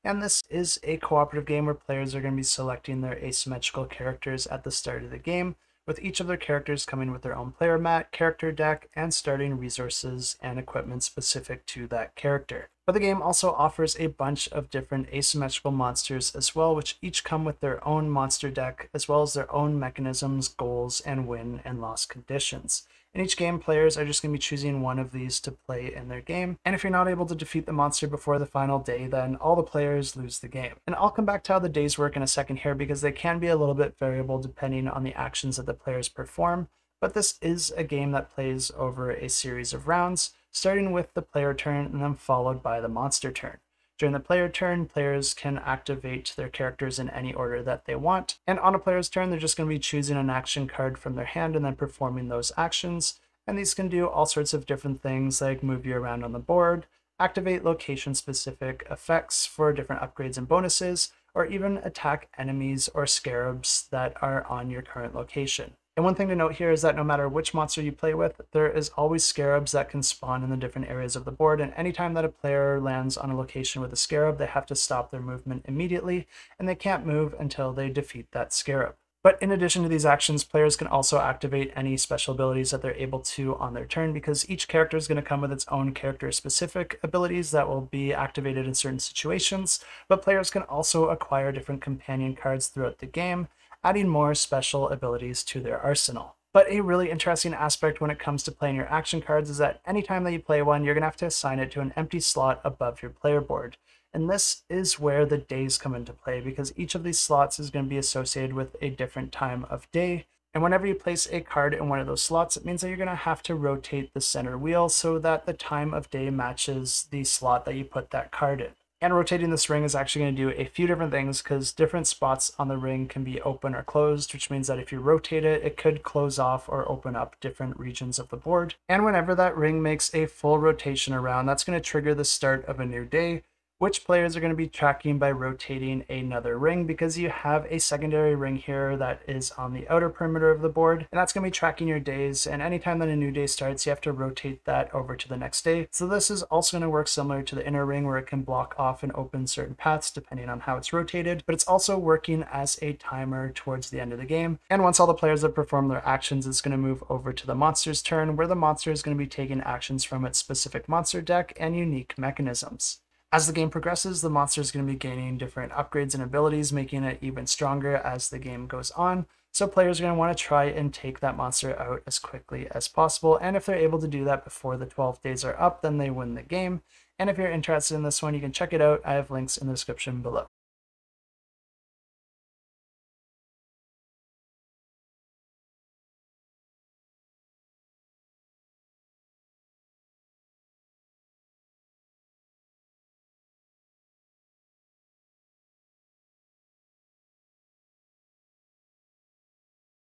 And this is a cooperative game where players are going to be selecting their asymmetrical characters at the start of the game, with each of their characters coming with their own player mat, character deck, and starting resources and equipment specific to that character. But the game also offers a bunch of different asymmetrical monsters as well, which each come with their own monster deck, as well as their own mechanisms, goals, and win and loss conditions. In each game, players are just going to be choosing one of these to play in their game, and if you're not able to defeat the monster before the final day, then all the players lose the game. And I'll come back to how the days work in a second here, because they can be a little bit variable depending on the actions that the players perform, but this is a game that plays over a series of rounds, starting with the player turn and then followed by the monster turn. During the player turn, players can activate their characters in any order that they want, and on a player's turn, they're just going to be choosing an action card from their hand and then performing those actions, and these can do all sorts of different things like move you around on the board, activate location-specific effects for different upgrades and bonuses, or even attack enemies or scarabs that are on your current location. And one thing to note here is that no matter which monster you play with, there is always scarabs that can spawn in the different areas of the board, and anytime that a player lands on a location with a scarab, they have to stop their movement immediately, and they can't move until they defeat that scarab. But in addition to these actions, players can also activate any special abilities that they're able to on their turn, because each character is going to come with its own character-specific abilities that will be activated in certain situations, but players can also acquire different companion cards throughout the game, adding more special abilities to their arsenal. But a really interesting aspect when it comes to playing your action cards is that anytime that you play one, you're going to have to assign it to an empty slot above your player board. And this is where the days come into play, because each of these slots is going to be associated with a different time of day. And whenever you place a card in one of those slots, it means that you're going to have to rotate the center wheel so that the time of day matches the slot that you put that card in. And rotating this ring is actually going to do a few different things, because different spots on the ring can be open or closed, which means that if you rotate it, it could close off or open up different regions of the board. And whenever that ring makes a full rotation around, that's going to trigger the start of a new day, which players are going to be tracking by rotating another ring, because you have a secondary ring here that is on the outer perimeter of the board, and that's going to be tracking your days, and anytime that a new day starts, you have to rotate that over to the next day. So this is also going to work similar to the inner ring, where it can block off and open certain paths depending on how it's rotated, but it's also working as a timer towards the end of the game. And once all the players have performed their actions, it's going to move over to the monster's turn, where the monster is going to be taking actions from its specific monster deck and unique mechanisms. As the game progresses, the monster is going to be gaining different upgrades and abilities, making it even stronger as the game goes on. So players are going to want to try and take that monster out as quickly as possible. And if they're able to do that before the 12 days are up, then they win the game. And if you're interested in this one, you can check it out. I have links in the description below.